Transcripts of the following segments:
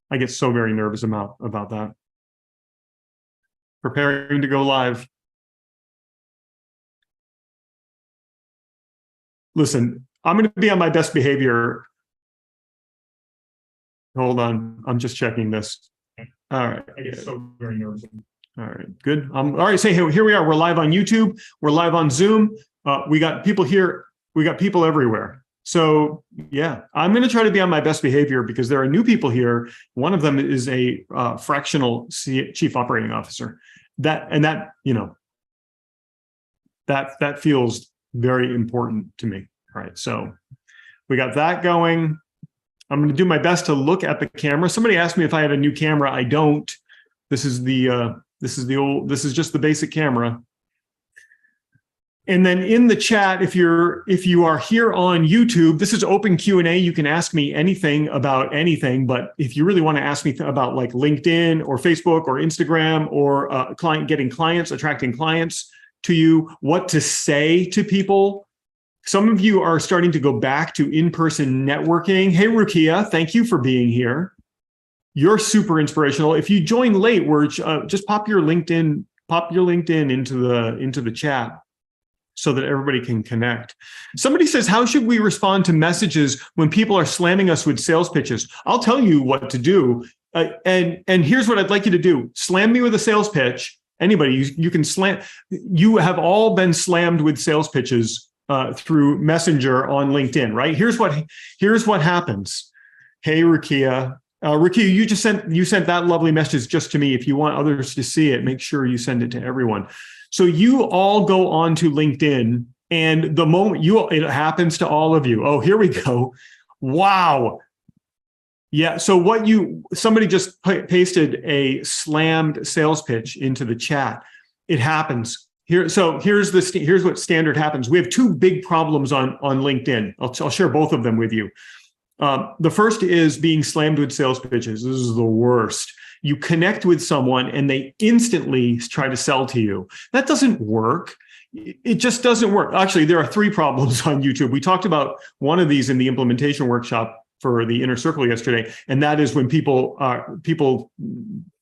I get so very nervous about that. Preparing to go live. Listen, I'm going to be on my best behavior. Hold on. I'm just checking this. All right. I get so very nervous. All right. Good. All right. Say, here we are. We're live on YouTube. We're live on Zoom. We got people here. We got people everywhere. So yeah, I'm going to try to be on my best behavior because there are new people here. One of them is a fractional chief operating officer. That feels very important to me. All right. So we got that going. I'm going to do my best to look at the camera. Somebody asked me if I had a new camera. I don't. This is just the basic camera. And then in the chat, if you are here on YouTube, this is open Q&A. You can ask me anything about anything, but if you really want to ask me about like LinkedIn or Facebook or Instagram or attracting clients to you, what to say to people. Some of you are starting to go back to in-person networking. Hey, Rukia, thank you for being here. You're super inspirational. If you join late, just pop your LinkedIn into the chat so that everybody can connect. Somebody says, how should we respond to messages when people are slamming us with sales pitches? I'll tell you what to do. And here's what I'd like you to do. Slam me with a sales pitch. Anybody, you can slam. You have all been slammed with sales pitches through Messenger on LinkedIn, right? Here's what happens. Hey, Rukia. Rukia, you sent that lovely message just to me. If you want others to see it, make sure you send it to everyone. So you all go on to LinkedIn, and the moment it happens to all of you. Oh, here we go. Wow. Yeah. So somebody just pasted a slammed sales pitch into the chat. It happens here. So here's what standard happens. We have two big problems on LinkedIn. I'll share both of them with you. The first is being slammed with sales pitches. This is the worst. You connect with someone and they instantly try to sell to you. That doesn't work. It just doesn't work. Actually, there are three problems on YouTube. We talked about one of these in the implementation workshop for the Inner Circle yesterday, and that is when people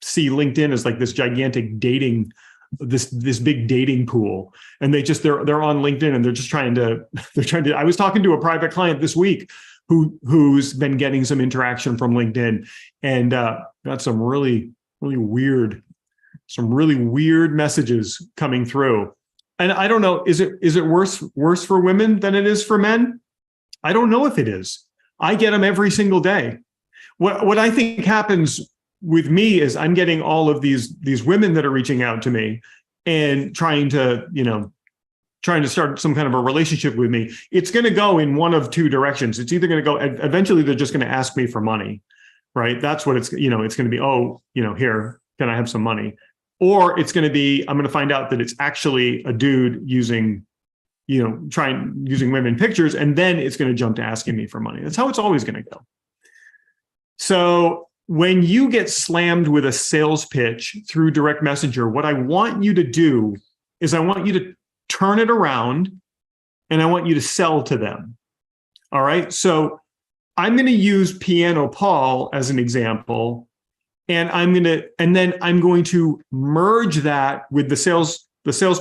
see LinkedIn as like this gigantic dating, this big dating pool, and they're on LinkedIn and they're trying to. I was talking to a private client this week who's been getting some interaction from LinkedIn and got some really weird messages coming through. And I don't know, is it worse for women than it is for men? I don't know if it is. I get them every single day. What I think happens with me is I'm getting all of these women that are reaching out to me and trying to start some kind of a relationship with me. It's going to go in one of two directions. It's either going to go, eventually they're just going to ask me for money, right? That's what it's going to be. Oh, here, can I have some money? Or it's going to be, I'm going to find out that it's actually a dude using women pictures, and then it's going to jump to asking me for money. That's how it's always going to go. So when you get slammed with a sales pitch through direct messenger, what I want you to do is I want you to turn it around and I want you to sell to them. All right. So I'm going to use Piano Paul as an example, and then I'm going to merge that with the sales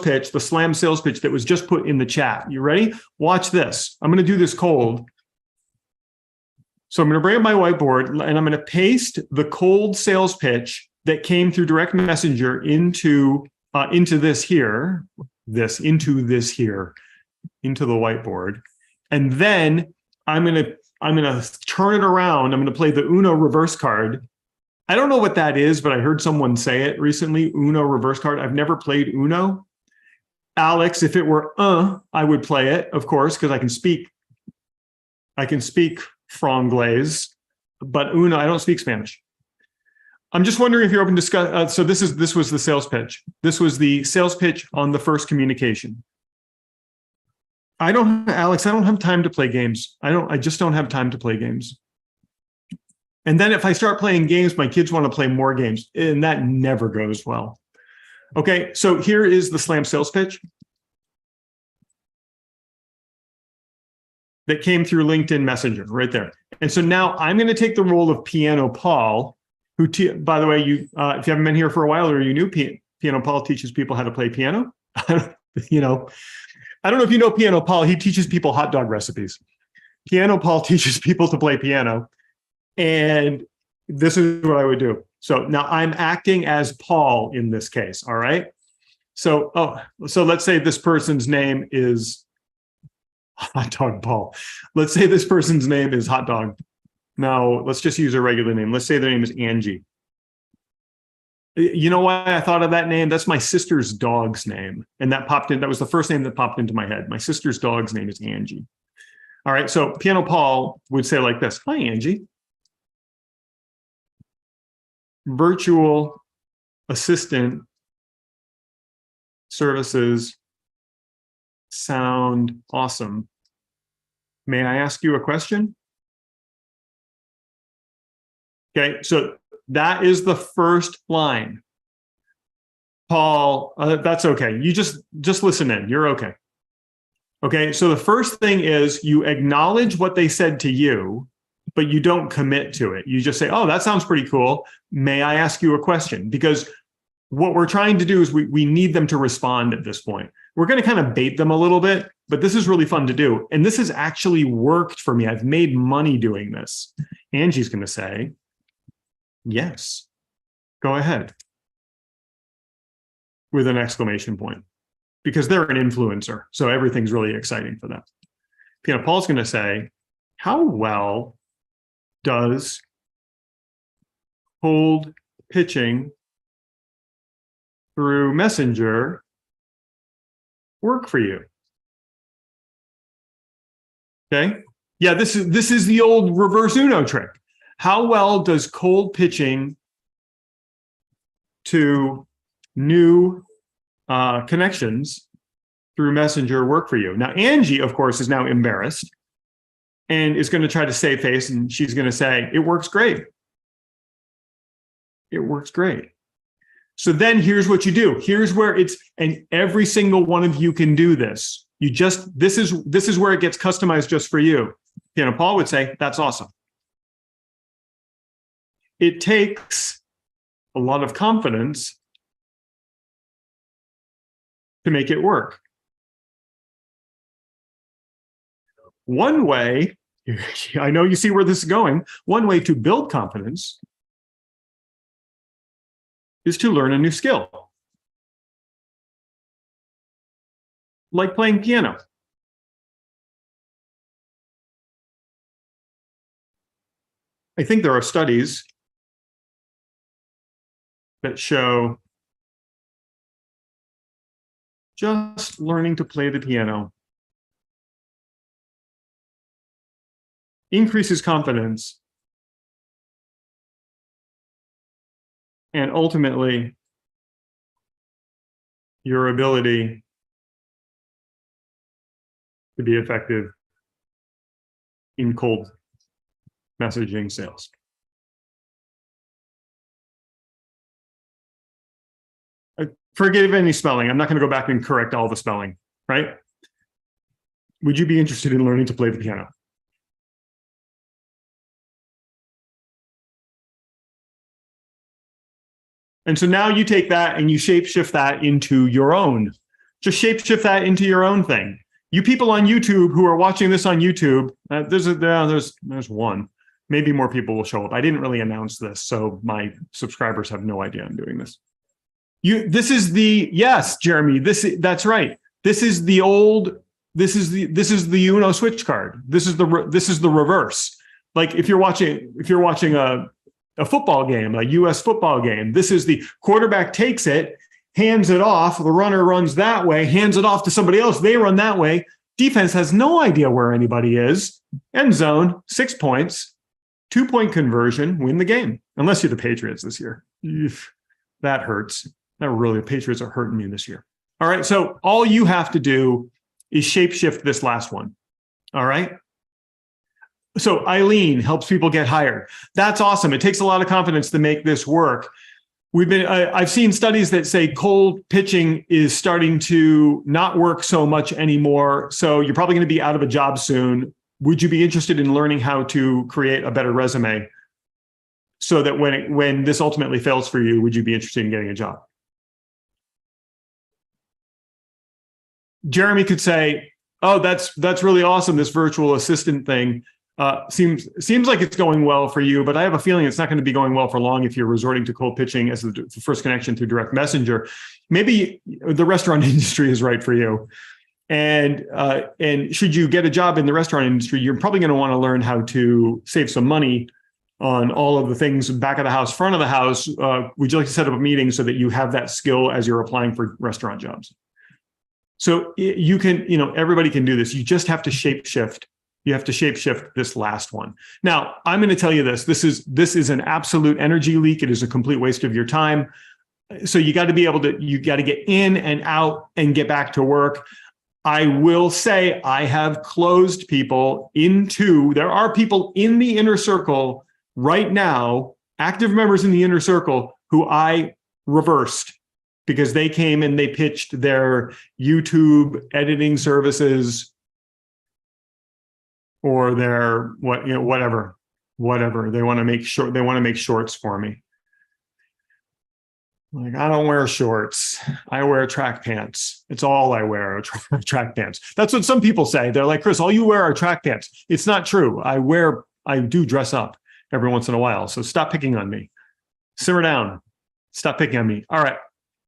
pitch, the slam sales pitch that was just put in the chat. You ready? Watch this. I'm going to do this cold. So I'm going to bring up my whiteboard and I'm going to paste the cold sales pitch that came through direct messenger into this here, into the whiteboard. And then I'm going to turn it around. I'm going to play the Uno reverse card. I don't know what that is, but I heard someone say it recently, Uno reverse card. I've never played Uno. Alex, if it were I would play it, of course, because I can speak Franglais, but Uno, I don't speak Spanish. I'm just wondering if you're open to discuss. So this was the sales pitch. This was the sales pitch on the first communication. Alex, I don't have time to play games. I just don't have time to play games. And then if I start playing games, my kids want to play more games, and that never goes well. Okay, so here is the slam sales pitch that came through LinkedIn Messenger right there. And so now I'm going to take the role of Piano Paul, By the way, if you haven't been here for a while or you new, Piano Paul teaches people how to play piano. You know, I don't know if you know Piano Paul. He teaches people hot dog recipes. Piano Paul teaches people to play piano. And this is what I would do. So now I'm acting as Paul in this case. All right. So let's say this person's name is Hot Dog Paul. Let's say this person's name is Hot Dog. Now let's just use a regular name. Let's say their name is Angie. You know why I thought of that name? That's my sister's dog's name. And that was the first name that popped into my head. My sister's dog's name is Angie. All right. So Piano Paul would say like this: "Hi, Angie. Virtual assistant services sound awesome. May I ask you a question?" Okay, so that is the first line. Paul, that's okay. You just listen in. You're okay. Okay, so the first thing is you acknowledge what they said to you, but you don't commit to it. You just say, "Oh, that sounds pretty cool. May I ask you a question?" Because what we're trying to do is we need them to respond at this point. We're going to kind of bait them a little bit, but this is really fun to do. And this has actually worked for me. I've made money doing this. Angie's going to say, "Yes, go ahead," with an exclamation point, because they're an influencer. So everything's really exciting for them. Piano Paul's going to say, "How well does cold pitching through Messenger work for you?" Okay. Yeah, this is the old reverse Uno trick. How well does cold pitching to new connections through Messenger work for you? Now, Angie, of course, is now embarrassed and is going to try to save face, and she's going to say, "It works great. It works great." So then here's what you do. Here's where and every single one of you can do this. This is where it gets customized just for you. Piano Paul would say, "That's awesome." It takes a lot of confidence to make it work. One way, I know you see where this is going, one way to build confidence is to learn a new skill, like playing piano. I think there are studies that show just learning to play the piano increases confidence and ultimately your ability to be effective in cold messaging sales. Forgive any spelling. I'm not going to go back and correct all the spelling, right? Would you be interested in learning to play the piano? And so now you take that and you shapeshift that into your own. Just shapeshift that into your own thing. You people on YouTube who are watching this on YouTube, there's one. Maybe more people will show up. I didn't really announce this, so my subscribers have no idea I'm doing this. Yes, Jeremy, that's right. This is the Uno switch card. This is the reverse. Like if you're watching a football game, a US football game, this is the quarterback takes it, hands it off, the runner runs that way, hands it off to somebody else, they run that way. Defense has no idea where anybody is. End zone, 6 points, 2-point conversion, win the game. Unless you're the Patriots this year. That hurts. The Patriots are hurting me this year. All right, so all you have to do is shapeshift this last one. All right? So Eileen helps people get hired. That's awesome. It takes a lot of confidence to make this work. I've seen studies that say cold pitching is starting to not work so much anymore. So you're probably going to be out of a job soon. Would you be interested in learning how to create a better resume? so that when this ultimately fails for you, would you be interested in getting a job? Jeremy could say, oh, that's really awesome, this virtual assistant thing. Seems like it's going well for you, but I have a feeling it's not going to be going well for long if you're resorting to cold pitching as the first connection through direct messenger. Maybe the restaurant industry is right for you. And should you get a job in the restaurant industry, you're probably going to want to learn how to save some money on all of the things back of the house, front of the house. Would you like to set up a meeting so that you have that skill as you're applying for restaurant jobs? So you can, everybody can do this. You just have to shape shift. You have to shape shift this last one. Now, I'm going to tell you this. This is an absolute energy leak. It is a complete waste of your time. So you got to get in and out and get back to work. I will say I have closed people there are people in the inner circle right now, active members in the inner circle, who I reversed because they came and they pitched their YouTube editing services or their whatever. They want to make shorts for me. Like, I don't wear shorts. I wear track pants. It's all I wear, track pants. That's what some people say. They're like, Chris, all you wear are track pants. It's not true. I do dress up every once in a while. So stop picking on me. Simmer down. Stop picking on me. All right.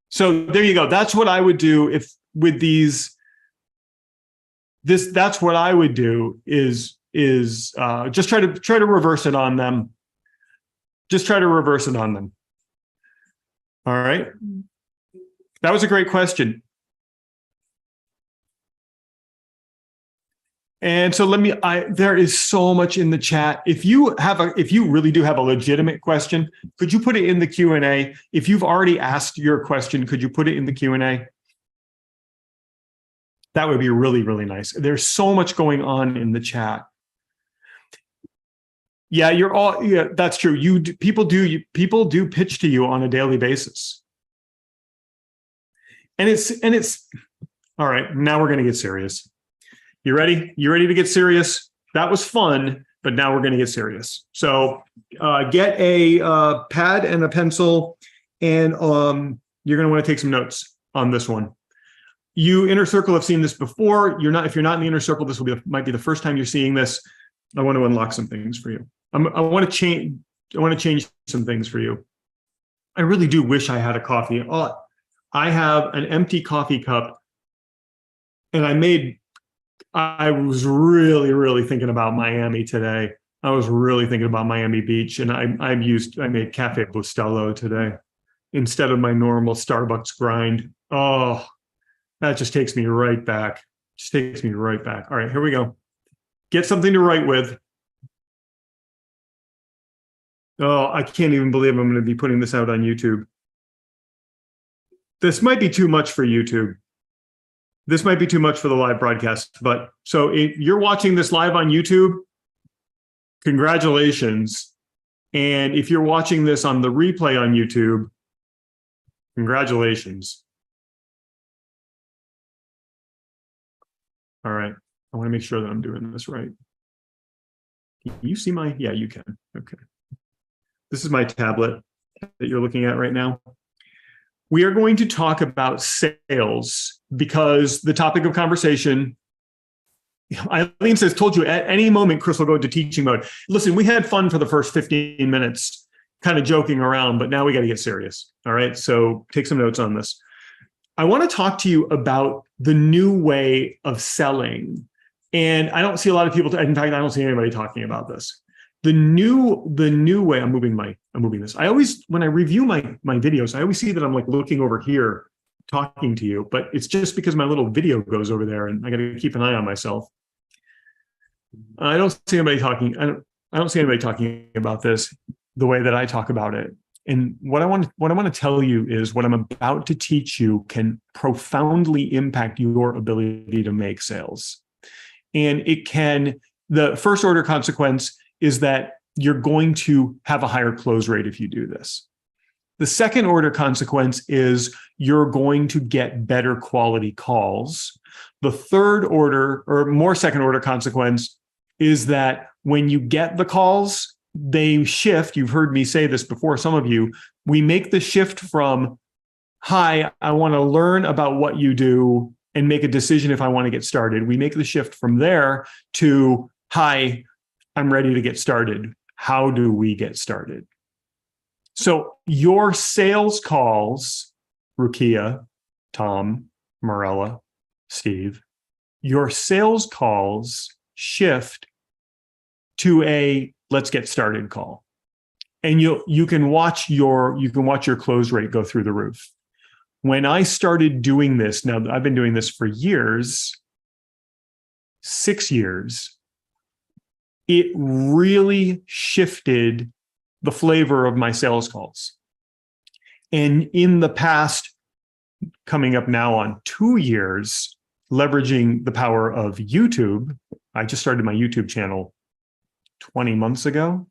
So there you go. That's what I would do that's what I would do is just try to reverse it on them. Just try to reverse it on them. All right. That was a great question. And so there is so much in the chat. If you really do have a legitimate question, could you put it in the Q&A? If you've already asked your question, could you put it in the Q&A? That would be really, really nice. There's so much going on in the chat. Yeah, that's true. People do pitch to you on a daily basis. And it's all right. Now we're going to get serious. You ready? You ready to get serious? That was fun, but now we're going to get serious. So get a pad and a pencil, and you're going to want to take some notes on this one. You inner circle have seen this before. If you're not in the inner circle, this might be the first time you're seeing this. I want to unlock some things for you. I want to change some things for you. I really do wish I had a coffee. I have an empty coffee cup, and I was really, really thinking about Miami today. I was really thinking about Miami Beach, and I made Cafe Bustelo today instead of my normal Starbucks grind. Oh, that just takes me right back. All right, here we go. Get something to write with. Oh, I can't even believe I'm going to be putting this out on YouTube. This might be too much for YouTube. This might be too much for the live broadcast. But so if you're watching this live on YouTube, congratulations. And if you're watching this on the replay on YouTube, congratulations. All right. I want to make sure that I'm doing this right. Can you see yeah, you can. Okay. This is my tablet that you're looking at right now. We are going to talk about sales because the topic of conversation, Eileen says, told you at any moment, Chris will go into teaching mode. Listen, we had fun for the first 15 minutes, kind of joking around, but now we got to get serious. All right. So take some notes on this. I want to talk to you about the new way of selling. And I don't see a lot of people, in fact, I don't see anybody talking about this. The new way, I'm moving this. I always, when I review my videos, I always see that I'm like looking over here, talking to you, but it's just because my little video goes over there and I got to keep an eye on myself. I don't see anybody talking. I don't see anybody talking about this the way that I talk about it. And what I want to tell you is what I'm about to teach you can profoundly impact your ability to make sales. And the first order consequence is that you're going to have a higher close rate if you do this. The second order consequence is you're going to get better quality calls. The third order or more second order consequence is that when you get the calls, they shift. You've heard me say this before, some of you. We make the shift from, hi, I want to learn about what you do and make a decision if I want to get started. We make the shift from there to, hi, I'm ready to get started. How do we get started? So your sales calls, Rukia, Tom, Morella, Steve, your sales calls shift to a let's get started call. And you can watch your close rate go through the roof. When I started doing this, now I've been doing this for years, 6 years, it really shifted the flavor of my sales calls. And in the past, coming up now on 2 years, leveraging the power of YouTube, I just started my YouTube channel 20 months ago.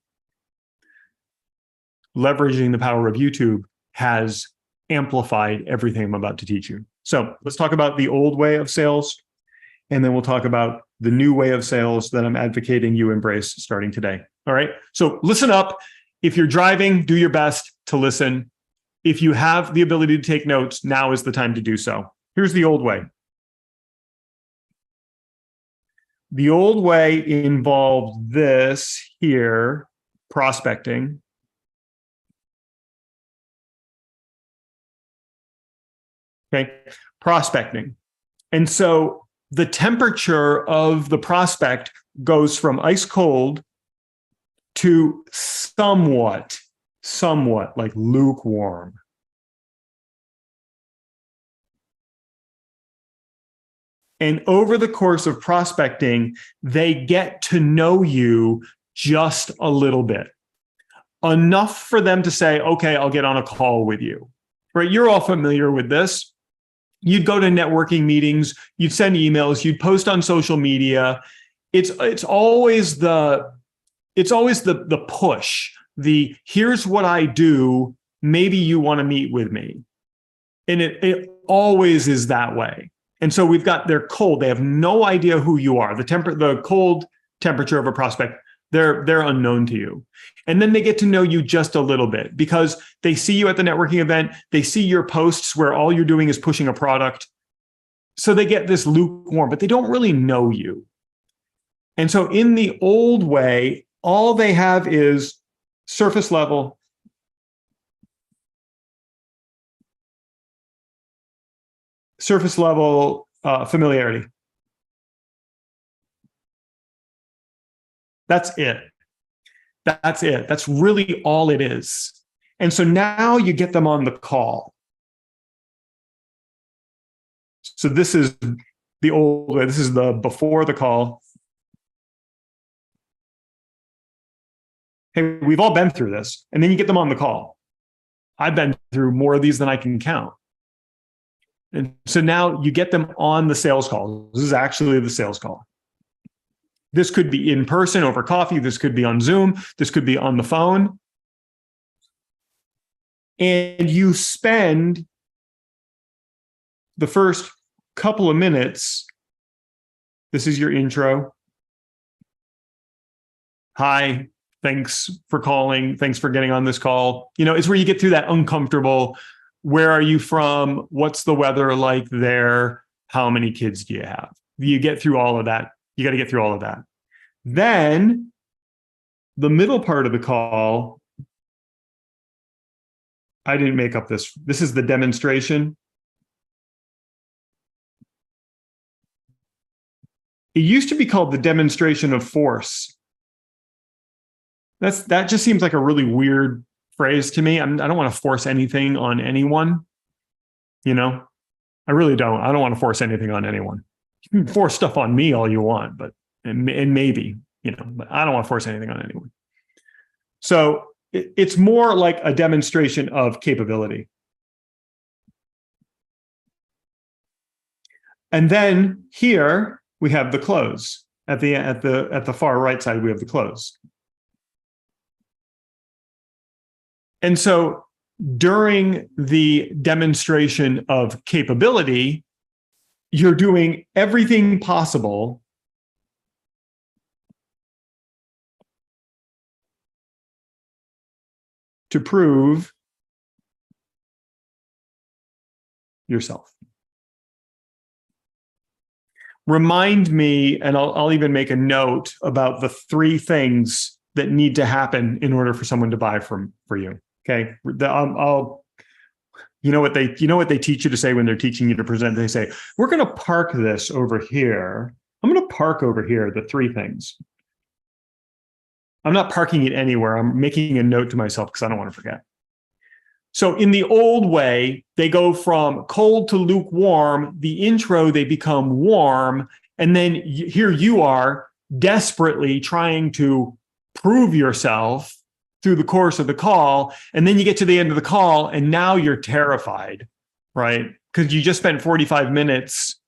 Leveraging the power of YouTube has amplified everything I'm about to teach you. So let's talk about the old way of sales, and then we'll talk about the new way of sales that I'm advocating you embrace starting today. All right. So listen up. If you're driving, do your best to listen. If you have the ability to take notes, now is the time to do so. Here's the old way. The old way involved this here, prospecting. Okay, prospecting. And so the temperature of the prospect goes from ice cold to somewhat like lukewarm. And over the course of prospecting, they get to know you just a little bit. Enough for them to say, okay, I'll get on a call with you. Right? You're all familiar with this. You'd go to networking meetings, you'd send emails, you'd post on social media. It's always the push. The here's what I do, maybe you want to meet with me. And it always is that way. And so they're cold. They have no idea who you are. The cold temperature of a prospect, they're unknown to you. And then they get to know you just a little bit because they see you at the networking event. They see your posts where all you're doing is pushing a product. So they get this lukewarm, but they don't really know you. And so in the old way, all they have is surface level familiarity. That's it. That's it. That's really all it is. And so now you get them on the call. So this is the old way. This is the before the call. Hey, we've all been through this. And then you get them on the call. I've been through more of these than I can count. And so now you get them on the sales call. This is actually the sales call. This could be in person over coffee. This could be on Zoom. This could be on the phone. And you spend the first couple of minutes. This is your intro. Hi, thanks for calling. Thanks for getting on this call. It's where you get through that uncomfortable. Where are you from? What's the weather like there? How many kids do you have? You get through all of that. You got to get through all of that. Then the middle part of the call, I didn't make up this. This is the demonstration. It used to be called the demonstration of force. That just seems like a really weird phrase to me. I don't want to force anything on anyone. I really don't. I don't want to force anything on anyone. You can force stuff on me all you want, but and maybe, but I don't want to force anything on anyone. So it's more like a demonstration of capability. And then here we have the close. At the far right side, we have the close. And so during the demonstration of capability, you're doing everything possible to prove yourself. Remind me, and I'll even make a note about the 3 things that need to happen in order for someone to buy for you. Okay, you know what they teach you to say when they're teaching you to present. They say, we're going to park this over here. I'm going to park over here the 3 things. I'm not parking it anywhere. I'm making a note to myself because I don't want to forget. So in the old way, they go from cold to lukewarm. The intro, they become warm. And then here you are desperately trying to prove yourself through the course of the call. And then you get to the end of the call and now you're terrified, right? Because you just spent 45 minutes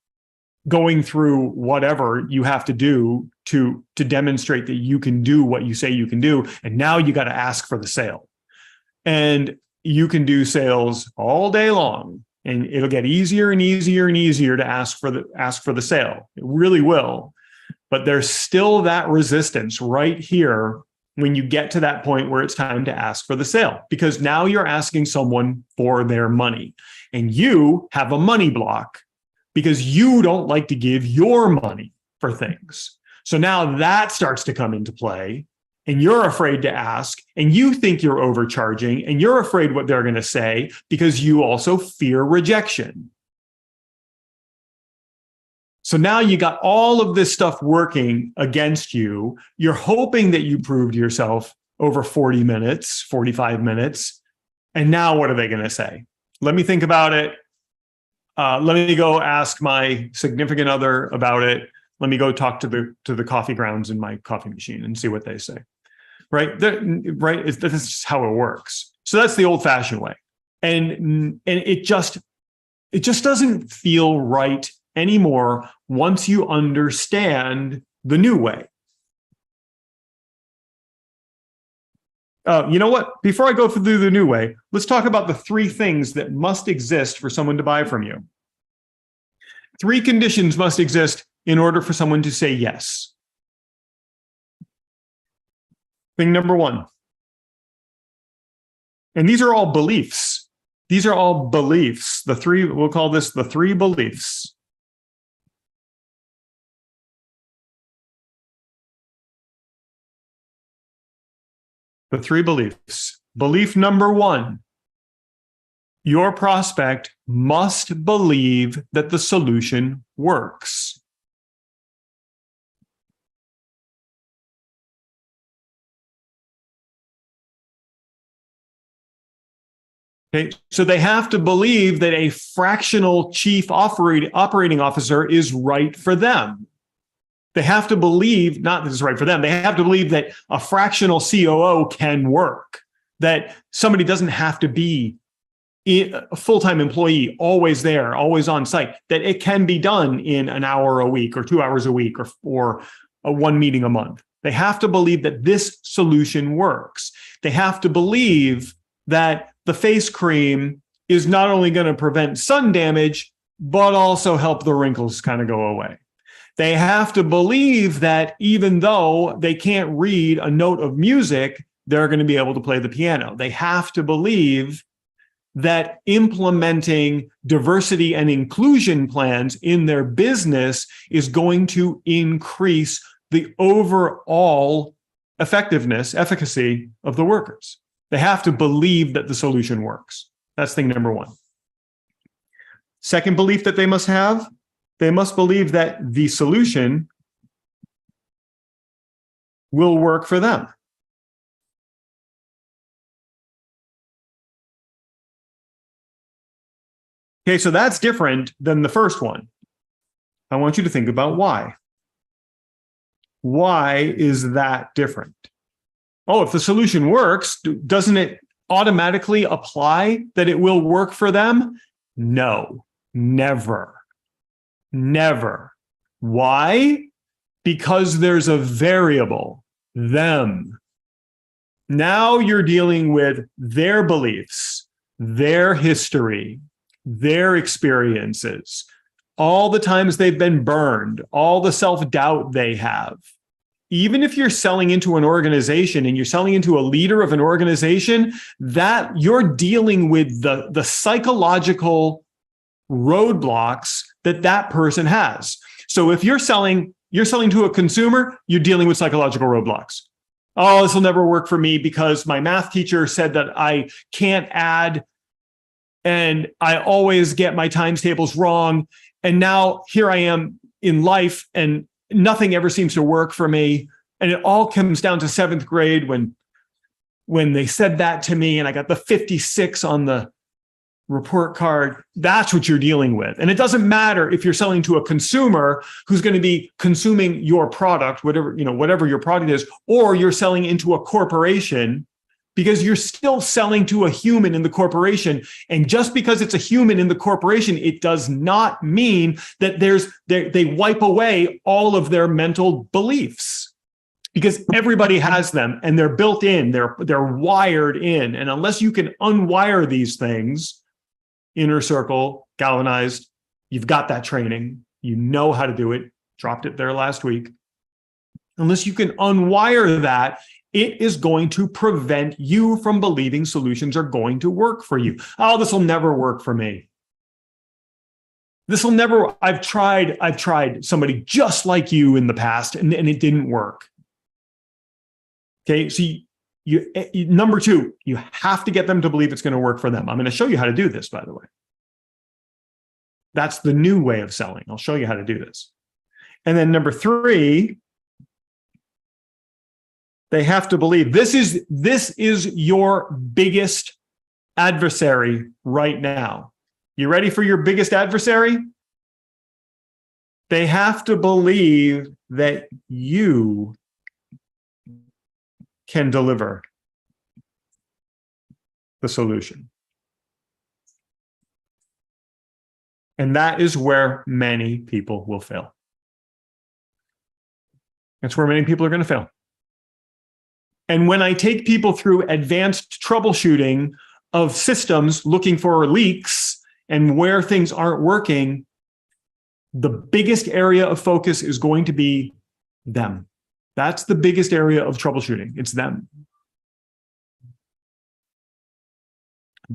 going through whatever you have to do to demonstrate that you can do what you say you can do. And now you got to ask for the sale. And you can do sales all day long, and it'll get easier and easier and easier to ask for the sale. It really will. But there's still that resistance right here when you get to that point where it's time to ask for the sale, because now you're asking someone for their money, and you have a money block because you don't like to give your money for things. So now that starts to come into play. And you're afraid to ask, and you think you're overcharging, and you're afraid what they're going to say because you also fear rejection. So now you got all of this stuff working against you. You're hoping that you proved yourself over 40 minutes, 45 minutes. And now what are they going to say? Let me think about it. Let me go ask my significant other about it. Let me go talk to the coffee grounds in my coffee machine and see what they say. Right? This is how it works. So that's the old-fashioned way. And it just doesn't feel right anymore once you understand the new way. You know what? Before I go through the new way, let's talk about the 3 things that must exist for someone to buy from you. 3 conditions must exist in order for someone to say yes. Thing number 1. And these are all beliefs. These are all beliefs. We'll call this the 3 beliefs. The 3 beliefs. Belief number 1. Your prospect must believe that the solution works. Okay, so they have to believe that a fractional chief operating officer is right for them. They have to believe, not that it's right for them, they have to believe that a fractional COO can work, that somebody doesn't have to be a full-time employee, always there, always on site, that it can be done in an hour a week or 2 hours a week or a 1 meeting a month. They have to believe that this solution works. They have to believe that the face cream is not only going to prevent sun damage, but also help the wrinkles kind of go away. They have to believe that even though they can't read a note of music, they're going to be able to play the piano. They have to believe that implementing diversity and inclusion plans in their business is going to increase the overall efficacy of the workers. They have to believe that the solution works. That's thing number 1. Second belief that they must have, they must believe that the solution will work for them. Okay, so that's different than the first one. I want you to think about why. Why is that different? Oh, if the solution works, doesn't it automatically apply that it will work for them? No, never. Never. Why? Because there's a variable, them. Now you're dealing with their beliefs, their history, their experiences, all the times they've been burned, all the self-doubt they have. even if you're selling into an organization and you're selling into a leader of an organization, that you're dealing with the psychological roadblocks that person has. So if you're selling to a consumer, you're dealing with psychological roadblocks. Oh, this will never work for me because my math teacher said that I can't add, and I always get my times tables wrong. And now here I am in life and nothing ever seems to work for me. And it all comes down to seventh grade when they said that to me and I got the 56 on the report card. That's what you're dealing with. And it doesn't matter if you're selling to a consumer who's going to be consuming your product, whatever your product is, or you're selling into a corporation, because you're still selling to a human in the corporation. And just because it's a human in the corporation, it does not mean that they wipe away all of their mental beliefs, because everybody has them and they're built in, they're wired in. And unless you can unwire these things, inner circle, galvanized, you've got that training, you know how to do it, dropped it there last week. Unless you can unwire that, it is going to prevent you from believing solutions are going to work for you. Oh, this will never work for me. This will never, I've tried somebody just like you in the past and it didn't work. Okay, so you number two, you have to get them to believe it's going to work for them. I'm going to show you how to do this, by the way. That's the new way of selling. I'll show you how to do this. And then number three, they have to believe this is your biggest adversary right now. You ready for your biggest adversary? They have to believe that you can deliver the solution. And that is where many people will fail. That's where many people are going to fail. And when I take people through advanced troubleshooting of systems looking for leaks and where things aren't working, the biggest area of focus is going to be them. That's the biggest area of troubleshooting. It's them.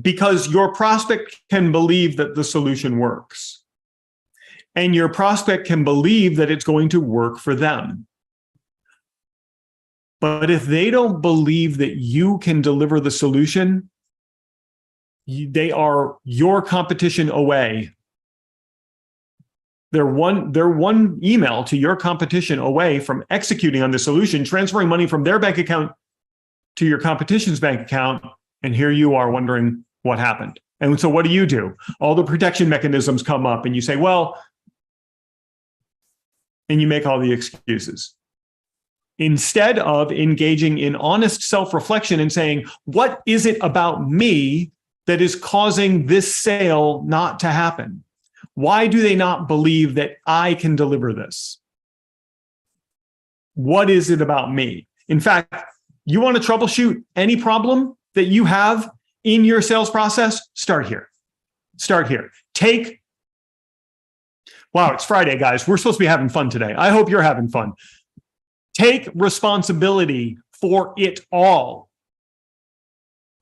Because your prospect can believe that the solution works. And your prospect can believe that it's going to work for them. But if they don't believe that you can deliver the solution, they are your competition away. They're one email to your competition away from executing on the solution, transferring money from their bank account to your competition's bank account. And here you are wondering what happened. And so what do? All the protection mechanisms come up and you say, well, and you make all the excuses. Instead of engaging in honest self-reflection and saying, what is it about me that is causing this sale not to happen? Why do they not believe that I can deliver this? What is it about me? In fact, you want to troubleshoot any problem that you have in your sales process? Start here. Start here. Wow, it's Friday, guys. We're supposed to be having fun today. I hope you're having fun. Take responsibility for it all.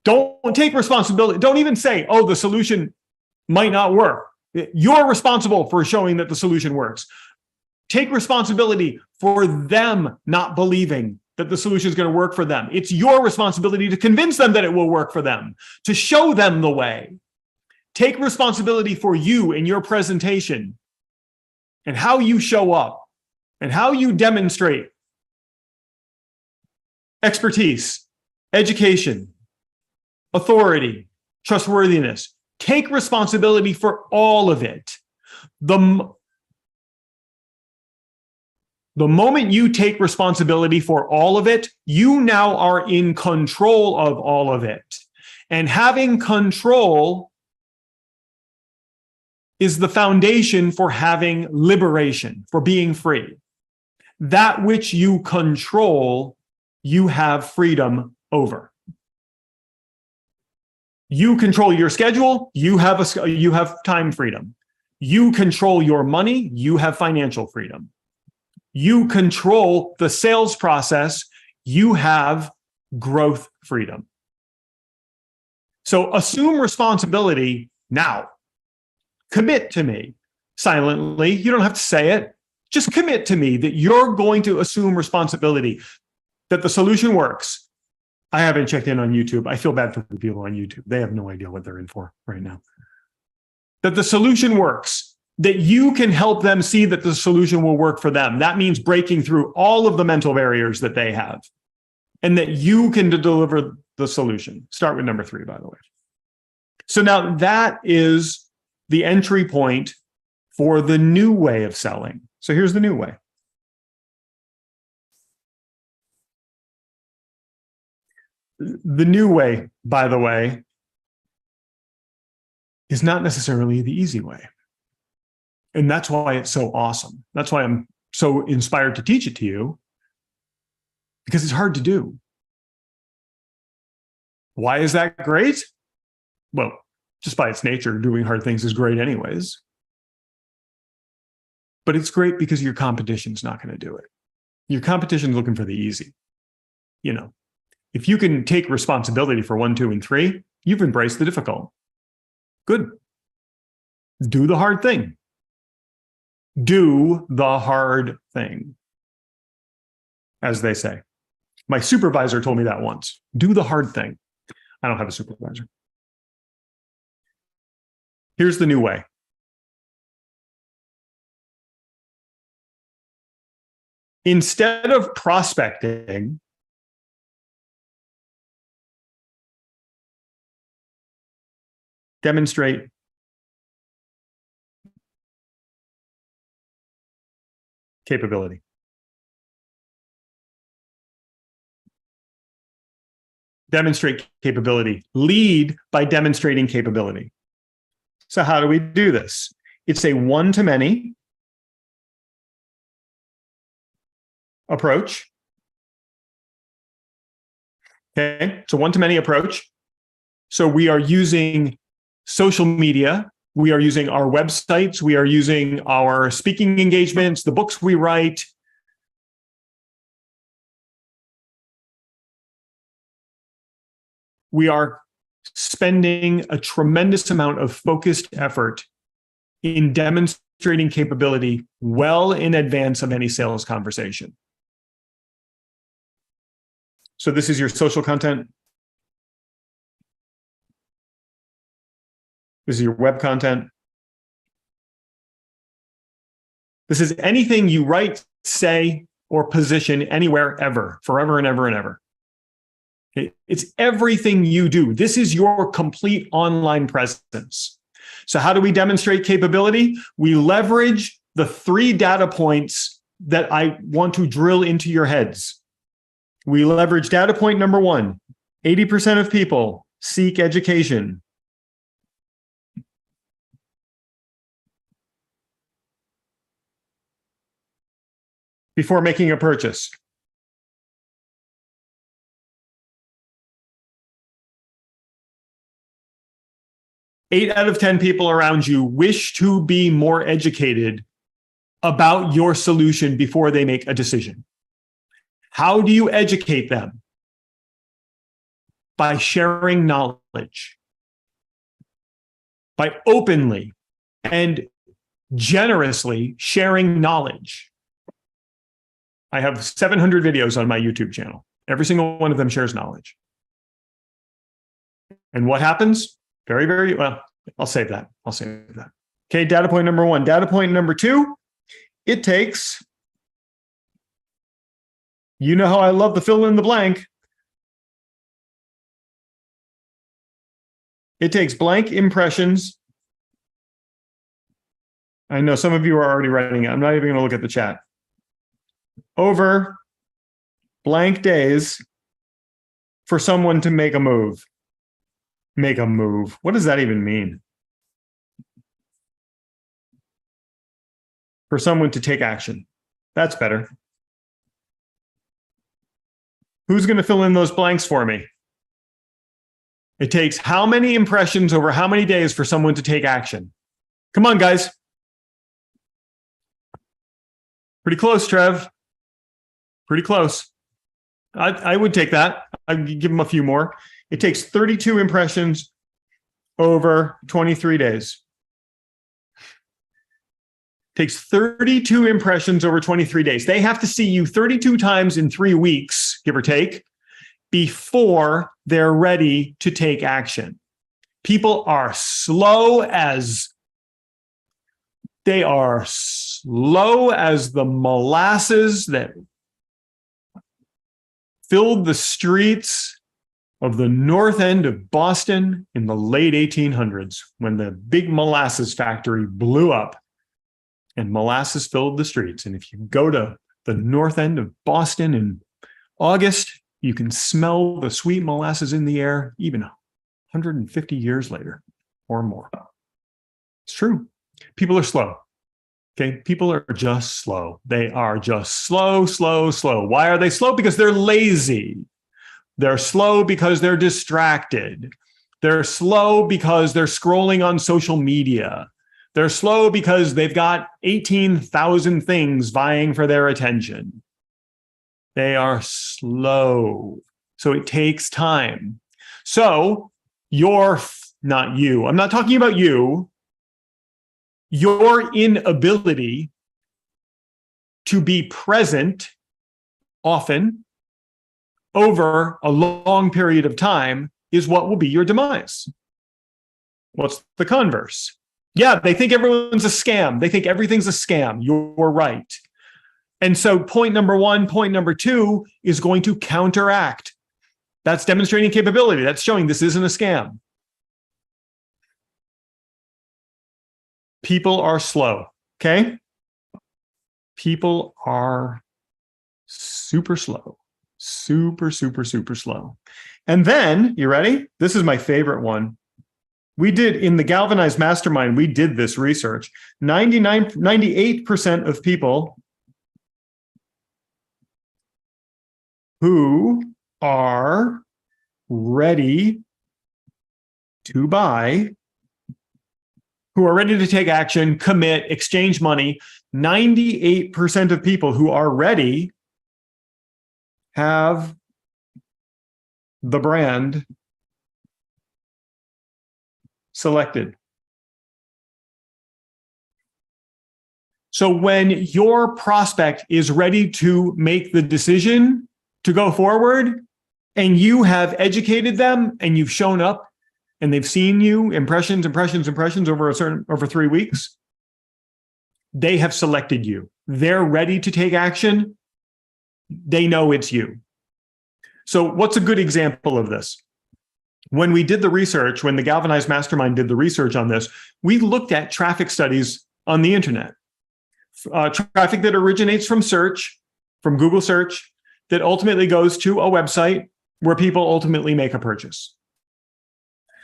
Don't take responsibility. Don't even say, oh, the solution might not work. You're responsible for showing that the solution works. Take responsibility for them not believing that the solution is going to work for them. It's your responsibility to convince them that it will work for them, to show them the way. Take responsibility for you and your presentation and how you show up and how you demonstrate expertise, education, authority, trustworthiness. Take responsibility for all of it. The moment you take responsibility for all of it, you now are in control of all of it. And having control is the foundation for having liberation, for being free. That which you control, you have freedom over. You control your schedule, you have time freedom. You control your money, you have financial freedom. You control the sales process. You have growth freedom. So assume responsibility now. Commit to me silently. You don't have to say it. Just commit to me that you're going to assume responsibility, that the solution works. I haven't checked in on YouTube. I feel bad for the people on YouTube. They have no idea what they're in for right now. That the solution works, that you can help them see that the solution will work for them. That means breaking through all of the mental barriers that they have, and that you can deliver the solution. Start with number 3, by the way. So now that is the entry point for the new way of selling. So here's the new way. The new way, by the way, is not necessarily the easy way. And that's why it's so awesome. That's why I'm so inspired to teach it to you, because it's hard to do. Why is that great? Well, just by its nature, doing hard things is great anyways. But it's great because your competition's not going to do it. Your competition's looking for the easy. You know, if you can take responsibility for 1, 2, and 3, you've embraced the difficult. Good. Do the hard thing. Do the hard thing, as they say. My supervisor told me that once. Do the hard thing. I don't have a supervisor. Here's the new way. Instead of prospecting, demonstrate capability. Demonstrate capability. Lead by demonstrating capability. So how do we do this? It's a one-to-many approach. Okay, it's a one-to-many approach. So we are using social media. We are using our websites. We are using our speaking engagements, the books we write. We are spending a tremendous amount of focused effort in demonstrating capability well in advance of any sales conversation. So this is your social content. This is your web content. This is anything you write, say, or position anywhere, ever, forever and ever and ever. It's everything you do. This is your complete online presence. So how do we demonstrate capability? We leverage the 3 data points that I want to drill into your heads. We leverage data point number 1. 80% of people seek education. Before making a purchase. Eight out of 10 people around you wish to be more educated about your solution before they make a decision. How do you educate them? By sharing knowledge. By openly and generously sharing knowledge. I have 700 videos on my YouTube channel. Every single one of them shares knowledge. And what happens? Very, very well. I'll save that. Okay, data point number 1. Data point number 2, it takes, you know how I love the fill in the blank. It takes blank impressions. I know some of you are already writing it. I'm not even going to look at the chat. Over blank days for someone to make a move. Make a move. What does that even mean? For someone to take action. That's better. Who's going to fill in those blanks for me? It takes how many impressions over how many days for someone to take action? Come on, guys. Pretty close, Trev. Pretty close. I would take that. I'd give them a few more. It takes 32 impressions over 23 days. Takes 32 impressions over 23 days. They have to see you 32 times in 3 weeks, give or take, before they're ready to take action. People are slow as the molasses that filled the streets of the north end of Boston in the late 1800s when the big molasses factory blew up and molasses filled the streets. And if you go to the north end of Boston in August, you can smell the sweet molasses in the air even 150 years later or more. It's true. People are slow. Okay, people are just slow. They are just slow. Why are they slow? Because they're lazy. They're slow because they're distracted. They're slow because they're scrolling on social media. They're slow because they've got 18,000 things vying for their attention. They are slow. So it takes time. So not you. I'm not talking about you. Your inability to be present often over a long period of time is what will be your demise. What's the converse? Yeah, they think everyone's a scam. They think everything's a scam. You're right. And so point number one, point number two is going to counteract. That's demonstrating capability. That's showing this isn't a scam. People are slow, okay? People are super slow, super slow. And then, you ready? This is my favorite one. We did, in the Galvanized Mastermind, we did this research. 98% of people who are ready to buy, who are ready to take action, commit, exchange money, 98% of people who are ready have the brand selected. So when your prospect is ready to make the decision to go forward, and you have educated them and you've shown up and they've seen you, impressions over 3 weeks, they have selected you. They're ready to take action. They know it's you. So what's a good example of this? When we did the research, when the Galvanized Mastermind did the research on this, we looked at traffic studies on the internet. Traffic that originates from search, from Google search, that ultimately goes to a website where people ultimately make a purchase.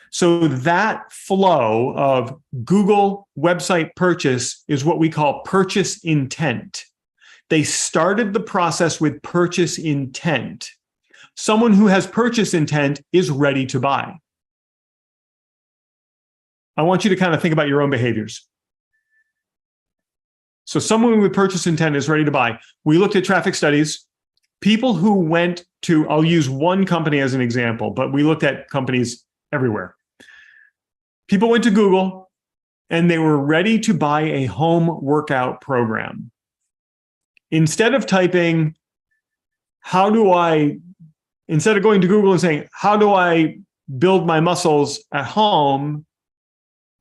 So that flow of Google website purchase is what we call purchase intent. They started the process with purchase intent. Someone who has purchase intent is ready to buy. I want you to kind of think about your own behaviors. So someone with purchase intent is ready to buy. We looked at traffic studies. People who went to, I'll use one company as an example, but we looked at companies everywhere. People went to Google and they were ready to buy a home workout program. Instead of typing, instead of going to Google and saying, how do I build my muscles at home?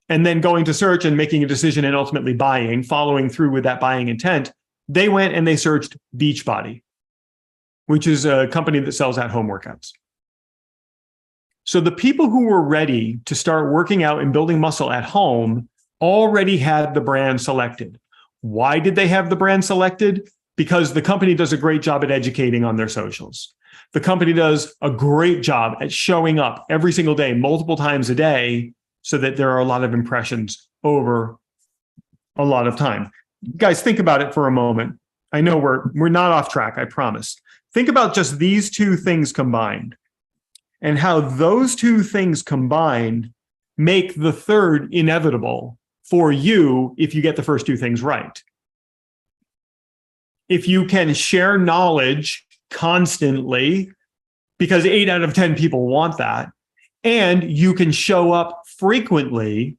And then going to search and making a decision and ultimately buying, following through with that buying intent, they went and they searched Beachbody, which is a company that sells at-home workouts. So the people who were ready to start working out and building muscle at home already had the brand selected. Why did they have the brand selected? Because the company does a great job at educating on their socials. The company does a great job at showing up every single day, multiple times a day, so that there are a lot of impressions over a lot of time. Guys, think about it for a moment. I know we're not off track, I promise. Think about just these two things combined and how those two things combined make the third inevitable for you if you get the first two things right. if you can share knowledge constantly, because 8 out of 10 people want that, and you can show up frequently,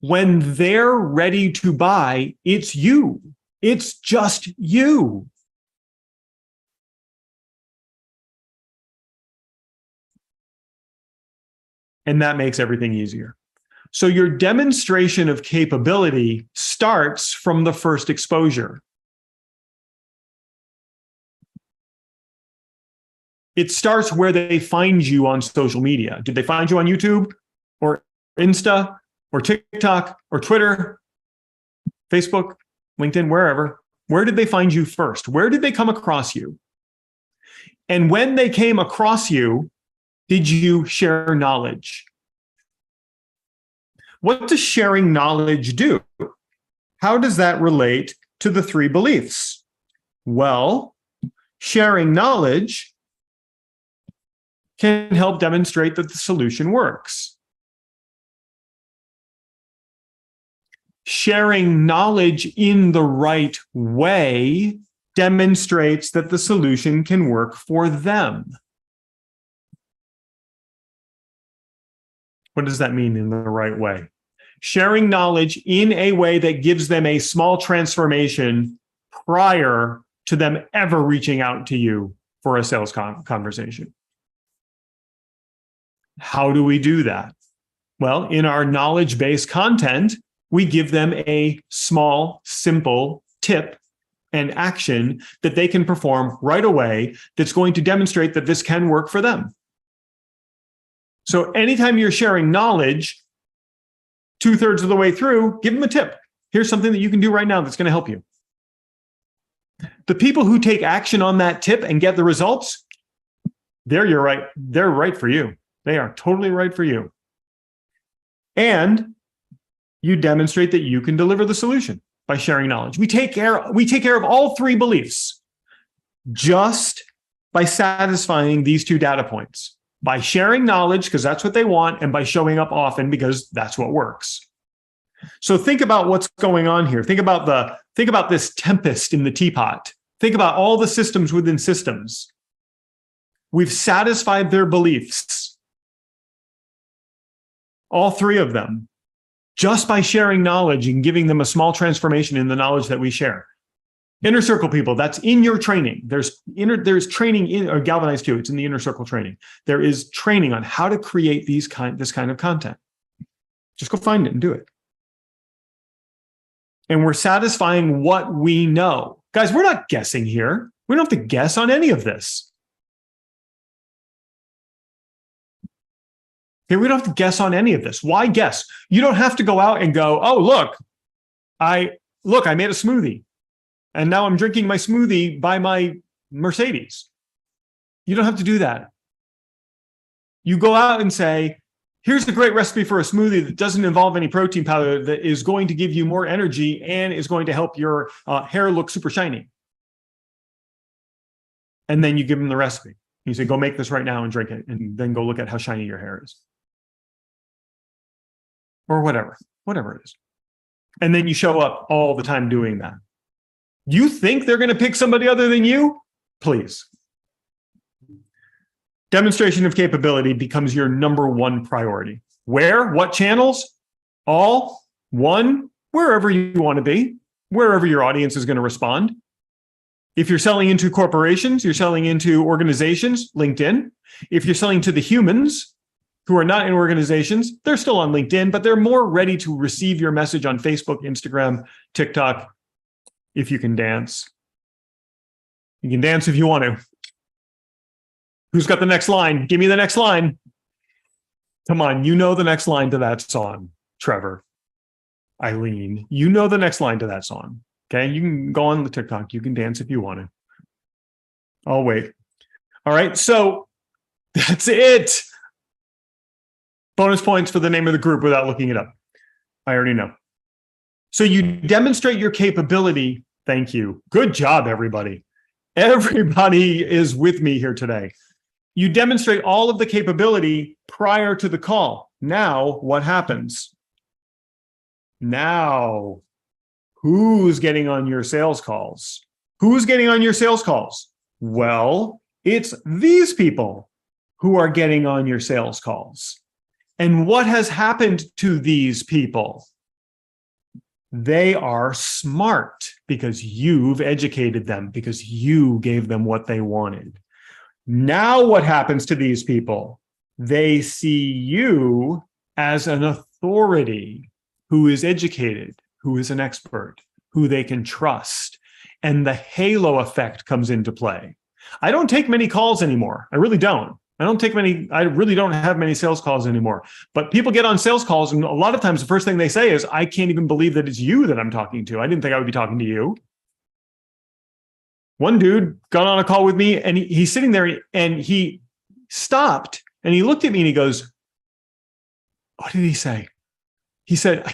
when they're ready to buy, it's you. It's just you. And that makes everything easier. So your demonstration of capability starts from the first exposure. It starts where they find you on social media. Did they find you on YouTube or Insta or TikTok or Twitter, Facebook, LinkedIn, wherever? Where did they find you first? Where did they come across you? And when they came across you, did you share knowledge? What does sharing knowledge do? How does that relate to the 3 beliefs? Well, sharing knowledge can help demonstrate that the solution works. Sharing knowledge in the right way demonstrates that the solution can work for them. What does that mean in the right way? Sharing knowledge in a way that gives them a small transformation prior to them ever reaching out to you for a sales conversation. How do we do that? Well, in our knowledge-based content, we give them a small, simple tip and action that they can perform right away that's going to demonstrate that this can work for them. So anytime you're sharing knowledge, 2/3 of the way through, give them a tip. Here's something that you can do right now that's going to help you. The people who take action on that tip and get the results, they're right for you. They are totally right for you. And you demonstrate that you can deliver the solution by sharing knowledge. We take care of all 3 beliefs just by satisfying these 2 data points. By sharing knowledge, because that's what they want, and by showing up often, because that's what works. So think about what's going on here. Think about this tempest in the teapot. Think about all the systems within systems. We've satisfied their beliefs, all 3 of them, just by sharing knowledge and giving them a small transformation in the knowledge that we share. Inner circle people, that's in your training. There's training in, or Galvanize too, it's in the inner circle training. There is training on how to create this kind of content. Just go find it and do it. And we're satisfying what we know. Guys, we're not guessing here. We don't have to guess on any of this. Okay, we don't have to guess on any of this. Why guess? You don't have to go out and go, oh, look, I made a smoothie. And now I'm drinking my smoothie by my Mercedes. You don't have to do that. You go out and say, here's a great recipe for a smoothie that doesn't involve any protein powder, that is going to give you more energy and is going to help your hair look super shiny. And then you give them the recipe. You say, go make this right now and drink it, and then go look at how shiny your hair is. Or whatever it is. And then you show up all the time doing that. You think they're going to pick somebody other than you? Please. Demonstration of capability becomes your number 1 priority. Where? What channels? All, 1, wherever you want to be, wherever your audience is going to respond. If you're selling into corporations, you're selling into organizations, LinkedIn. If you're selling to the humans who are not in organizations, they're still on LinkedIn, but they're more ready to receive your message on Facebook, Instagram, TikTok, if you can dance. You can dance if you want to. Who's got the next line? Give me the next line. Come on, you know the next line to that song, Trevor, Eileen. You know the next line to that song. Okay, you can go on the TikTok. You can dance if you want to. I'll wait. All right, so that's it. Bonus points for the name of the group without looking it up. I already know. So you demonstrate your capability. Thank you. Good job, everybody. Everybody is with me here today. You demonstrate all of the capability prior to the call. Now, what happens? Now, who's getting on your sales calls? Who's getting on your sales calls? Well, it's these people who are getting on your sales calls. And what has happened to these people? They are smart because you've educated them, because you gave them what they wanted. Now what happens to these people? They see you as an authority who is educated, who is an expert, who they can trust. And the halo effect comes into play. I don't take many calls anymore. I really don't. I really don't have many sales calls anymore. But people get on sales calls, and a lot of times the first thing they say is, I can't even believe that it's you that I'm talking to. I didn't think I would be talking to you. One dude got on a call with me, and he's sitting there, and he stopped, and he looked at me, and he goes, what did he say? He said,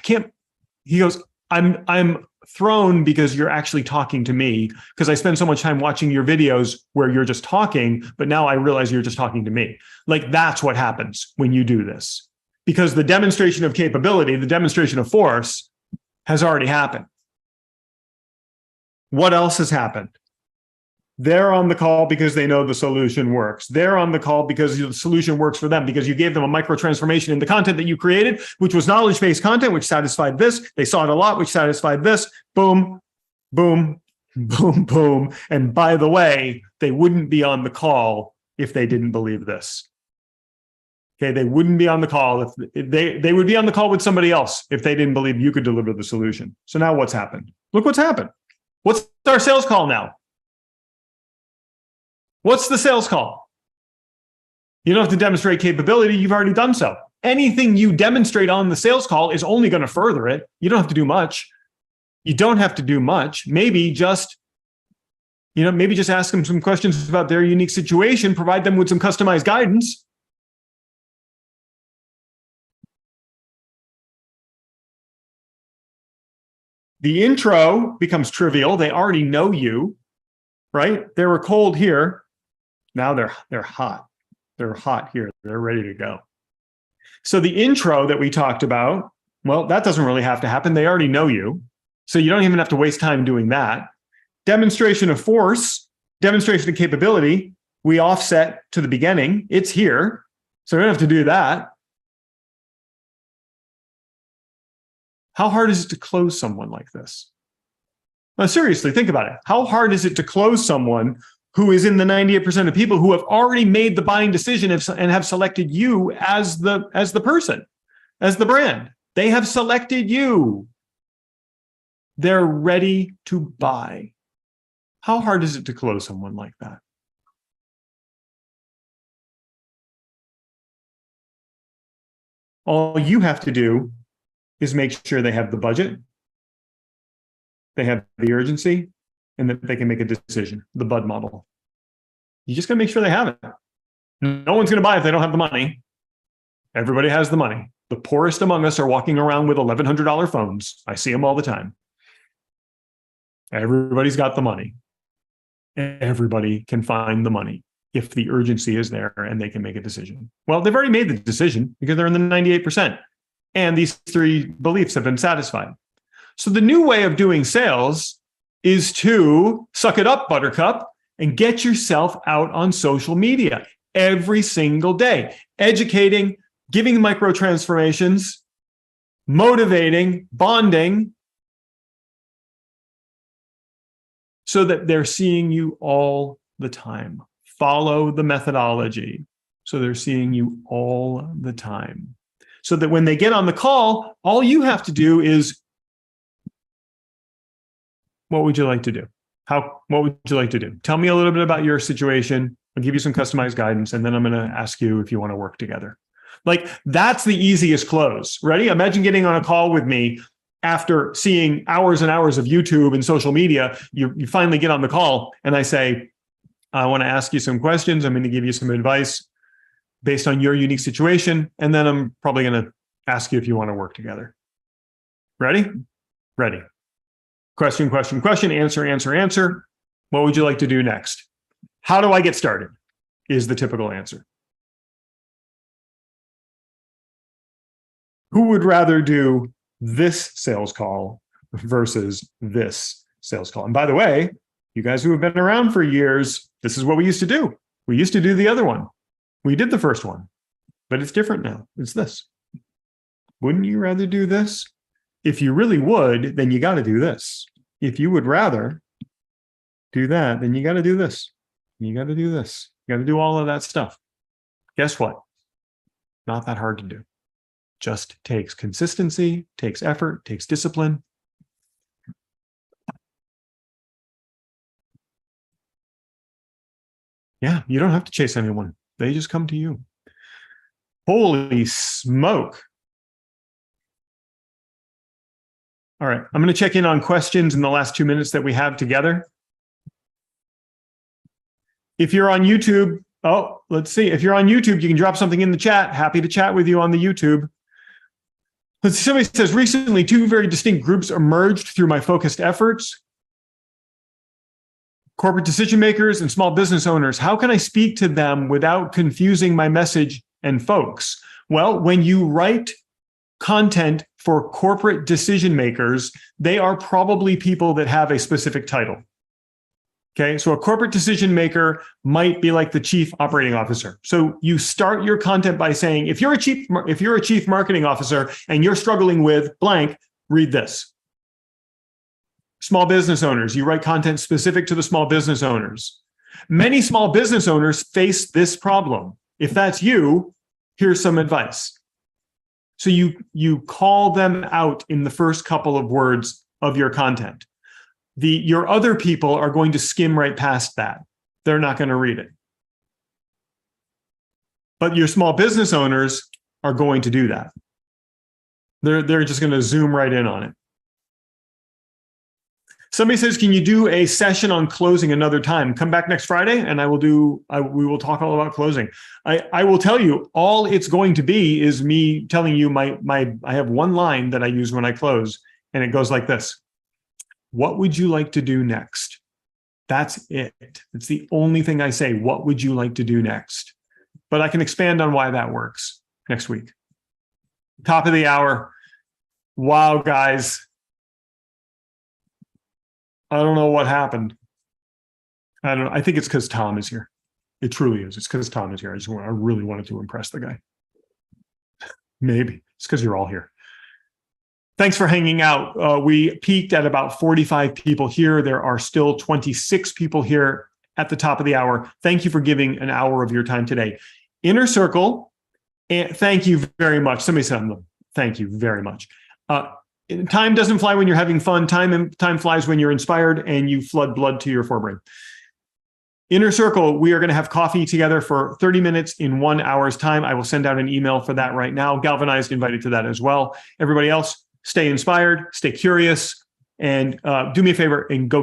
he goes, I'm thrown because you're actually talking to me, because I spend so much time watching your videos where you're just talking, but now I realize you're just talking to me. Like, that's what happens when you do this, because the demonstration of capability, the demonstration of force has already happened. What else has happened? They're on the call because they know the solution works. They're on the call because the solution works for them, because you gave them a micro transformation in the content that you created, which was knowledge-based content, which satisfied this. They saw it a lot, which satisfied this. Boom, boom, boom, boom. And by the way, they wouldn't be on the call if they didn't believe this. Okay, they wouldn't be on the call if they would be on the call with somebody else if they didn't believe you could deliver the solution. So now what's happened? Look what's happened. What's our sales call now? What's the sales call? You don't have to demonstrate capability. You've already done so. Anything you demonstrate on the sales call is only going to further it. You don't have to do much. You don't have to do much. Maybe just ask them some questions about their unique situation, provide them with some customized guidance. The intro becomes trivial. They already know you, right? They were cold here. Now they're hot. They're hot here. They're ready to go. So the intro that we talked about, well, that doesn't really have to happen. They already know you. So you don't even have to waste time doing that. Demonstration of force, demonstration of capability, we offset to the beginning. It's here. So we don't have to do that. How hard is it to close someone like this? Now, seriously, think about it. How hard is it to close someone who is in the 98% of people who have already made the buying decision and have selected you as the person, as the brand? They have selected you. They're ready to buy. How hard is it to close someone like that? All you have to do is make sure they have the budget, they have the urgency, and that they can make a decision, the Bud model. You just got to make sure they have it. No one's going to buy if they don't have the money. Everybody has the money. The poorest among us are walking around with $1,100 phones. I see them all the time. Everybody's got the money. Everybody can find the money if the urgency is there and they can make a decision. Well, they've already made the decision because they're in the 98%. And these three beliefs have been satisfied. So the new way of doing sales is to suck it up, Buttercup, and get yourself out on social media every single day, educating, giving micro transformations, motivating, bonding, so that they're seeing you all the time. Follow the methodology so they're seeing you all the time. So that when they get on the call, all you have to do is, what would you like to do? What would you like to do? Tell me a little bit about your situation. I'll give you some customized guidance, and then I'm going to ask you if you want to work together. Like, that's the easiest close. Ready? Imagine getting on a call with me after seeing hours and hours of YouTube and social media. You finally get on the call, and I say, I want to ask you some questions. I'm going to give you some advice based on your unique situation, and then I'm probably going to ask you if you want to work together. Ready? Ready. Question, question, question, answer, answer, answer. What would you like to do next? How do I get started? Is the typical answer. Who would rather do this sales call versus this sales call? And by the way, You guys who have been around for years, this is what we used to do. We used to do the other one. We did the first one, but it's different now. It's this. Wouldn't you rather do this? If you really would, then you got to do this. If you would rather do that, then you got to do this. You got to do this. You got to do all of that stuff. Guess what? Not that hard to do. Just takes consistency, takes effort, takes discipline. Yeah, you don't have to chase anyone. They just come to you. Holy smoke. All right, I'm going to check in on questions in the last 2 minutes that we have together. If you're on YouTube, let's see. If you're on YouTube, you can drop something in the chat. Happy to chat with you on the YouTube. Let's see, somebody says, recently, 2 very distinct groups emerged through my focused efforts. Corporate decision makers and small business owners. How can I speak to them without confusing my message and folks? Well, when you write content for corporate decision makers, they are probably people that have a specific title. Okay, so a corporate decision maker might be like the chief operating officer. So you start your content by saying, if you're a chief marketing officer and you're struggling with blank, read this. Small business owners, you write content specific to the small business owners. Many small business owners face this problem. If that's you, here's some advice. So you call them out in the first couple of words of your content. Your other people are going to skim right past that. They're not going to read it. But your small business owners are going to do that. They're just going to zoom right in on it. Somebody says, can you do a session on closing another time? Come back next Friday and we will talk all about closing. I will tell you, all it's going to be is me telling you I have one line that I use when I close, and it goes like this. What would you like to do next? That's it. It's the only thing I say. What would you like to do next? But I can expand on why that works next week. Top of the hour. Wow, guys. I don't know what happened. I don't know. I think it's because Tom is here. It truly is. It's because Tom is here. I really wanted to impress the guy. Maybe. It's because you're all here. Thanks for hanging out. We peaked at about 45 people here. There are still 26 people here at the top of the hour. Thank you for giving an hour of your time today. Inner Circle, and thank you very much. Somebody said, thank you very much. Time doesn't fly when you're having fun. Time flies when you're inspired and you flood blood to your forebrain. Inner Circle, we are going to have coffee together for 30 minutes in 1 hour's time. I will send out an email for that right now. Galvanized invited to that as well. Everybody else, stay inspired, stay curious, and do me a favor and go